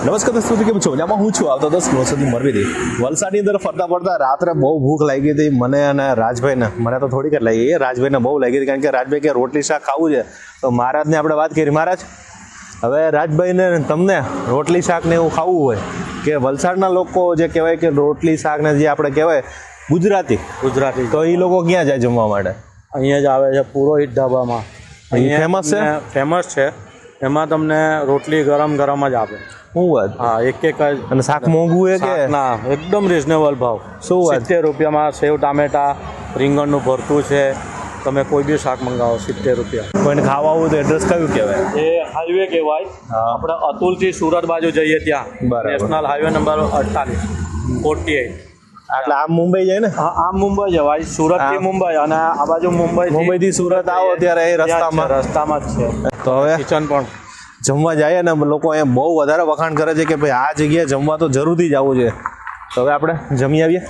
નમસ્કાર દોસ્તો, કેમ છો? મજામાં હું છું. આવતો 10 કિલોમીટરથી મોરબીથી વલસાડની અંદર ફરતા ફરતા રાત્રે બહુ ભૂખ લાગી હતી મને અને રાજભાઈને. મને તો થોડીક જ લાગી, રાજભાઈને બહુ લાગી હતી, કારણ કે રાજભાઈ કે રોટલી શાક ખાવું છે. તો મહારાજને આપણે વાત કરી. મહારાજ, હવે રાજભાઈને તમને રોટલી શાક ને એવું ખાવું હોય કે વલસાડના લોકો જે કહેવાય કે રોટલી શાક ને જે આપણે કહેવાય ગુજરાતી, તો એ લોકો ક્યાં જાય જમવા માટે? અહીંયા જ આવે છે પુરોહિત ઢાબામાં. અહીંયા ફેમસ છે. એમાં તમને રોટલી ગરમ જ આપે. શું વાત? હા, એક જ. અને શાક મોંઘું છે કે ના, એકદમ રિઝનેબલ ભાવ. શું વાત? 70 રૂપિયામાં સેવ ટામેટા, રીંગણનું ભરતું છે. તમે કોઈ બી શાક મંગાવો 70 રૂપિયા. કોઈને ખાવા આવું તો એડ્રેસ કયું કહેવાય? એ હાઈવે કહેવાય. આપણે અતુલથી સુરત બાજુ જઈએ ત્યાં. બરાબર. National highway number 48. એટલે આમ મુંબઈ જાય ને? હા, આમ મુંબઈ જવાય. સુરતથી મુંબઈ અને આ બાજુ મુંબઈથી સુરત આવો ત્યારે એ રસ્તામાં જ છે. તો હવે કિચન પણ જમવા જાય ને લોકો અહીંયા બહુ વધારે વખાણ કરે છે કે ભાઈ આ જગ્યાએ જમવા તો જરૂરથી જ આવવું છે. તો હવે આપણે જમી આવીએ.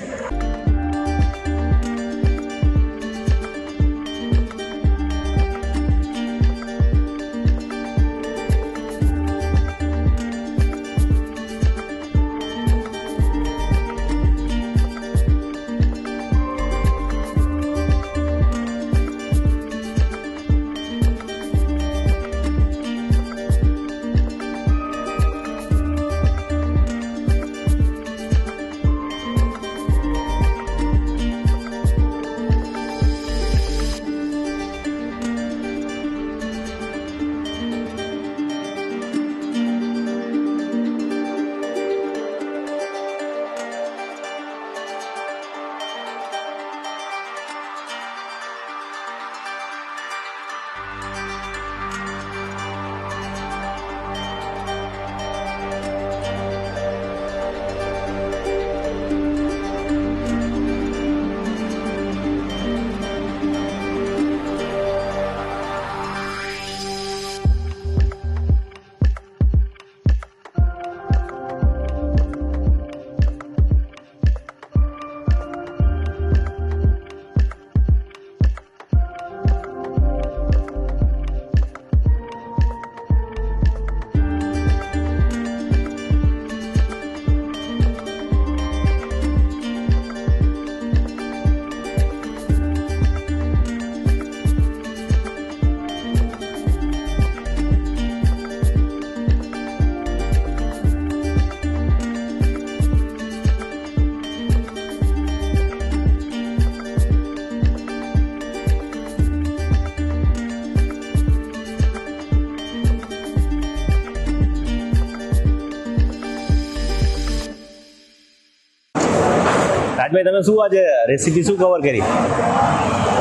રાજભાઈ, તમે શું આજે રેસીપી શું કવર કરી?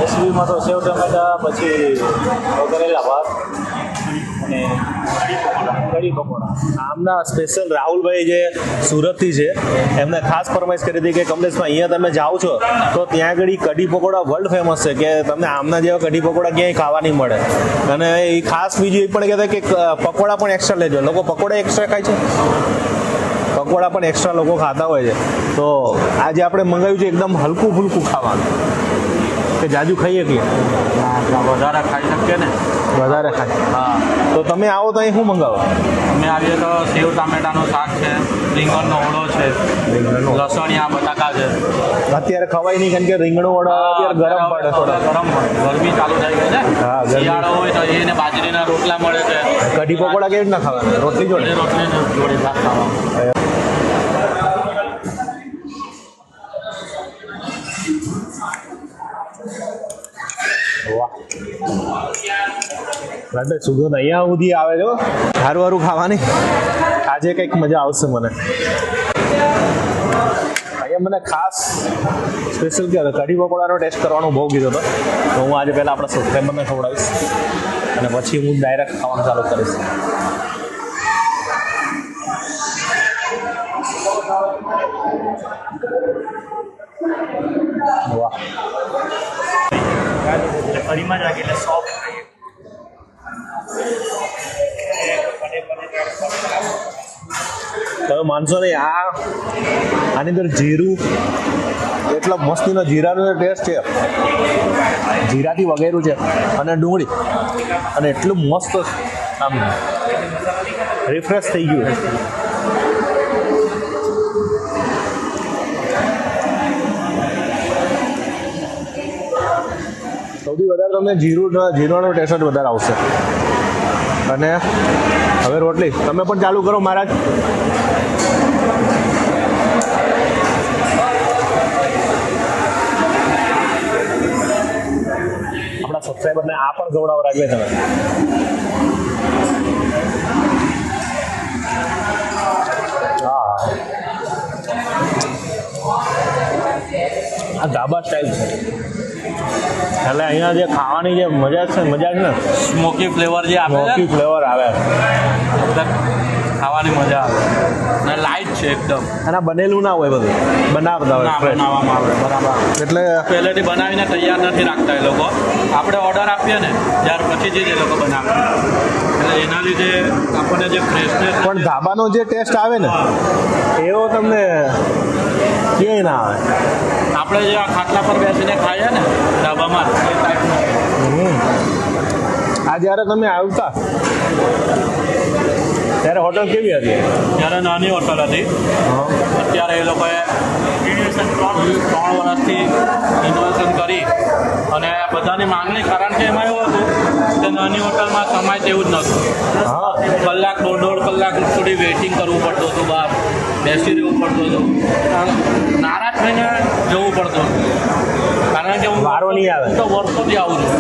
રેસીપીમાં તો સેવ ટમેટા, પછી વઘારેલા ભાત અને કઢી પકોડા. આમના સ્પેશિયલ રાહુલભાઈ જે સુરતથી છે એમને ખાસ ફરમાઈશ કરી હતી કે કમલેશમાં અહીંયા તમે જાઓ છો તો ત્યાં આગળ કઢી પકોડા વર્લ્ડ ફેમસ છે, કે તમને આમના જેવા કઢી પકોડા ક્યાંય ખાવા નહીં મળે. અને એ ખાસ બીજું એ પણ કહેતા કે પકોડા પણ એક્સ્ટ્રા લેજો. લોકો પકોડા એક્સ્ટ્રા ખાય છે, પકોડા પણ એક્સ્ટ્રા લોકો ખાતા હોય છે. તો આજે આપણે મંગાવ્યું છે એકદમ હલકું ફૂલકું ખાવાનું, કે જાજુ ખાઈએ કે વધારે ખાઈ શકીએ ને. વધારે ખાય. હા, તો તમે આવો તો અહીં શું મંગાવો? અમે આવીએ તો સેવ ટામેટાનું શાક છે, રીંગણનો ઓળો છે, લસણિયા બટાકા છે. અત્યારે ખવાય નહીં, કારણ કે રીંગણો વડા અત્યારે ગરમ પડે, થોડા ગરમ પડે. ગરમી ચાલુ થઈ ગઈ છે. હા, ગરમી. શિયાળો હોય તો એને બાજરીના રોટલા મળે છે. કઢી પકોડા કેવી રીતના ખાવાના? રોટલી જોડે? રોટલી જોડે શાક ખાવા. રાજભાઈ, સુગંધ અહીંયા સુધી આવે છે સારું સારું ખાવાની. આજે કંઈક મજા આવશે મને. અહીંયા મને ખાસ સ્પેશિયલ કે કઢી પકોડાનો ટેસ્ટ કરવાનો બહુ કીધો હતો, તો હું આજે પહેલાં આપણા સબસ્ક્રાઈબરને ખવડાવીશ અને પછી હું ડાયરેક્ટ ખાવાનું ચાલુ કરીશ. વાહ, કઢીમાં જ રાખી એટલે સોફ્ટ. તમે માનશો નહીં, આની અંદર જીરું એટલો મસ્તીનો જીરાનો ટેસ્ટ છે, જીરાથી વગેરું છે અને ડુંગળી, અને એટલું મસ્ત આમ રિફ્રેશ થઈ ગયું. અંદર તમને જીરાનો ટેસ્ટ જ વધારે આવશે. અને હવે રોટલી તમે પણ ચાલુ કરો મહારાજ. આપણા સબસ્ક્રાઈબરને આ પણ ગવડાવો રાખવે તમે. હા, આ ધાબા સ્ટાઈલ છે એટલે અહીંયા જે ખાવાની જે મજા છે ને સ્મોકી ફ્લેવર જે આપે સ્મોકી ફ્લેવર આવે ખાવાની મજા આવે અને લાઇટ છે એકદમ. અને બનેલું ના હોય બધું બનાવતા હોય fresh. બનાવવામાં આવે બરાબર. એટલે પહેલેથી બનાવીને તૈયાર નથી રાખતા એ લોકો. આપણે ઓર્ડર આપીએ ને ત્યાર પછી જ એ લોકો બનાવે એટલે એના લીધે આપણને જે ફ્રેશનેસ પણ ધાબાનો જે ટેસ્ટ આવે ને એવો તમને ક્યાંય ના આવે. આપણે જે આ ખાટલા પર બેસીને ખાઈએ ને ધાબામાં એ ટાઈપનું. આ જ્યારે તમે આવતા ત્યારે હોટલ કેવી હતી? ત્યારે નાની હોટલ હતી. અત્યારે એ લોકોએ 3 વર્ષથી ઇનોવેશન કરી અને બધાની માંગણી, કારણ કે એમાં એવું હતું કે નાની હોટલમાં સમાય તેવું જ નહોતું. કલાક 1.5 કલાક સુધી વેઇટિંગ કરવું પડતું હતું, બહાર બેસી રહેવું પડતું હતું, નારાજ થઈને જવું પડતું હતું. કારણ કે હું વારો નહીં આવે તો વર્ષોથી આવું છું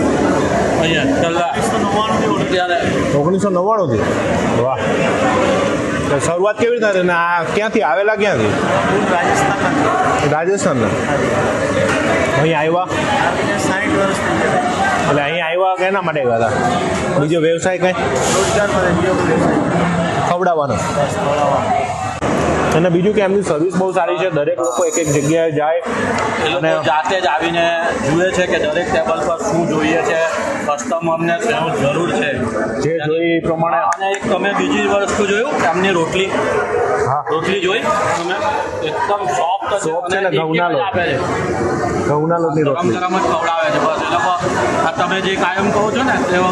અહીંયા છેલ્લા 1999 ત્યારે. 1999 થી? વાહ. તો શરૂઆત કેવી રીતે ને આ ક્યાંથી આવેલા? ક્યાંથી? રાજસ્થાનના. અહીં આવ્યા 60 વર્ષ એટલે અહીં આવ્યા કેના માટે ગયા હતા? બીજો વ્યવસાય કઈ ખવડાવવાનો? અને બીજું કે એમની સર્વિસ બહુ સારી છે. દરેક લોકો એક એક જગ્યાએ જાય એ લોકો જાતે જ આવીને જુએ છે કે દરેક ટેબલ પર શું જોઈએ છે, કસ્ટમરને શું જરૂર છે જે જોઈએ એ પ્રમાણે. અને એક તમે બીજી વસ્તુ જોયું કે એમની રોટલી રોટલી જોઈ તમે? એકદમ સોફ્ટ છે ને ઘઉંના લોટ. આપે છે ઘઉંના લોટની ગરમ રોટલી. ગરમ જ ખવડાવે છે. બસ એ લોકો આ તમે જે કાયમ કહો છો ને તેઓ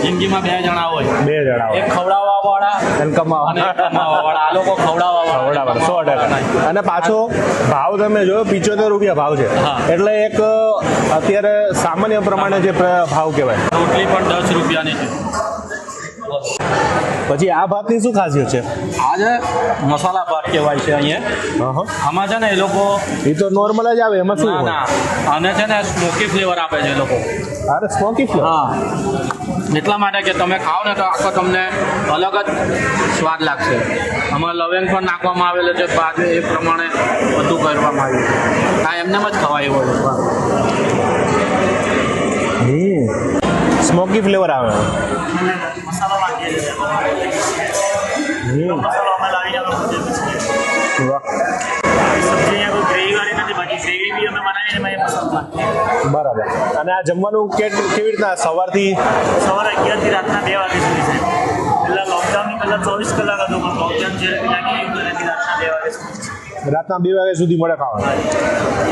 જિંદગીમાં 2 જણા હોય, 2 જણા એક ખવડાવવા વાળા અને અને કમાવા. એક કમાવા વાળા. આ લોકો ખવડાવવા વાળા 100%. અને પાછો ભાવ તમે જોયો 75 રૂપિયા ભાવ છે. હા. એટલે એક અત્યારે સામાન્ય પ્રમાણે જે ભાવ કહેવાય. રોટલી પણ 10 રૂપિયાની છે. પછી આ ભાતની શું ખાસિયત છે? આ જે મસાલા ભાત કહેવાય છે અહીંયા. આમાં છે ને એ લોકો એ તો નોર્મલ જ આવે, એમાં શું ના હોય? ના અને છે ને સ્મોકી ફ્લેવર આપે છે એ લોકો. અરે સ્મોકી ફ્લેવર. હા, એટલા માટે કે તમે ખાઓ ને તો આખો તમને અલગ જ સ્વાદ લાગશે. આમાં લવિંગ પણ નાખવામાં આવેલો છે, બાજુ એ પ્રમાણે બધું કરવામાં આવ્યું છે. આ એમને જ ખવાય હોય સ્મોકી ફ્લેવર આવે. મસાલો નાખીએ છીએ. મસાલો અમે લાવીને અમે પોતે છીએ. વાહ. સબ્જી અહીંયા કોઈ ગ્રેવી વાળી નથી, બાકી ગ્રેવી બી અમે બનાવીને એમાં એ મસાલો નાખીએ. બરાબર. અને આ જમવાનું કેવી રીતના સવારથી? સવારે 11 થી રાતના 2 વાગ્યા સુધી છે. પહેલાં લોકડાઉનની પહેલાં 24 કલાક હતું, પણ લોકડાઉન જ્યારે લાગી ગયું ત્યારેથી રાતના 2 વાગ્યા સુધી છે. રાતના 2 વાગ્યા સુધી મળે ખાવાનું?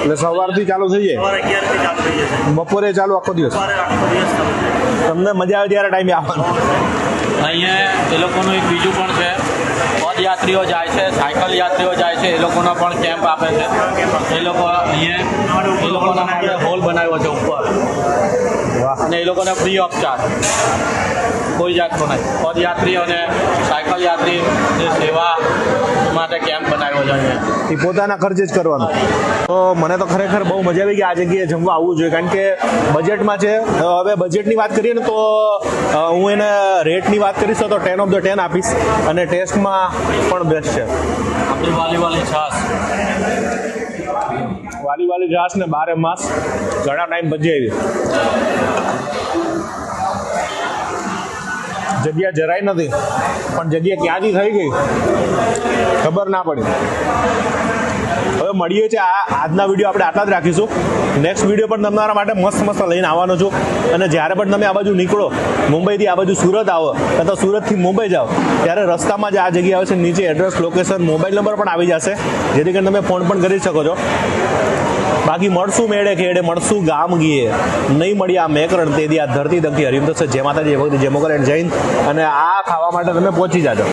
એટલે સવારથી ચાલુ થઈ જાય? સવારે 11 થી ચાલુ થઈ જશે. બપોરે ચાલુ આખો દિવસ? સવારે આખો દિવસ ચાલુ થાય. તમને મજા આવે ત્યારે ટાઈમે આવવાનું? અહીંયા એ લોકોનું એક બીજું પણ છે. પદયાત્રીઓ જાય છે, સાયકલ યાત્રીઓ જાય છે, એ લોકોનો પણ કેમ્પ આપે છે. એ લોકો અહીંયા એ લોકોના માટે હોલ બનાવ્યો છે ઉપર. વાહ. અને એ લોકોને ફ્રી ઓફ ચાર્જ, કોઈ જાતનો નહીં. પદયાત્રી અને સાયકલ યાત્રી જે સેવા માટે કેમ્પ બનાવ્યો છે અહીંયા. એ પોતાના ખર્ચે જ કરવાનું. તો મને તો ખરેખર બહુ મજા આવી કે આ જગ્યાએ જમવા આવવું જોઈએ, કારણ કે બજેટમાં છે. હવે બજેટની વાત કરીએ ને તો હું એને રેટની વાત કરીશ તો 10 ઓફ ધ 10 આપીશ. અને ટેસ્ટમાં પણ બેસ્ટ છે. આપણી વાલી છાશ, વાલી ઘાસ ને 12 માસ ઘણા ટાઈમ પછી આવી. જગ્યા જરાય નથી, પણ જગ્યા ક્યાંથી થઈ ગઈ ખબર ના પડી. હવે મળીએ છીએ. આજના વિડીયો આપણે આટલા જ રાખીશું. નેક્સ્ટ વિડીયો પણ તમારા માટે મસ્ત લઈને આવવાનો છું. અને જ્યારે પણ તમે આ બાજુ નીકળો, મુંબઈથી આ બાજુ સુરત આવો અથવા સુરતથી મુંબઈ જાઓ, ત્યારે રસ્તામાં જ આ જગ્યા આવે છે. નીચે એડ્રેસ, લોકેશન, મોબાઈલ નંબર પણ આવી જશે, જેથી કરીને તમે ફોન પણ કરી શકો છો. બાકી મળશું મેળે ખેડે, મળશું ગામ ગીએ, નહીં મળી આ મેકરણ તે દી આ ધરતી દંતી હરિમ થશે. જય માતાજી, જય ભક્તિ, જય મોગલ એન્ડ જૈન. અને આ ખાવા માટે તમે પહોંચી જાજો.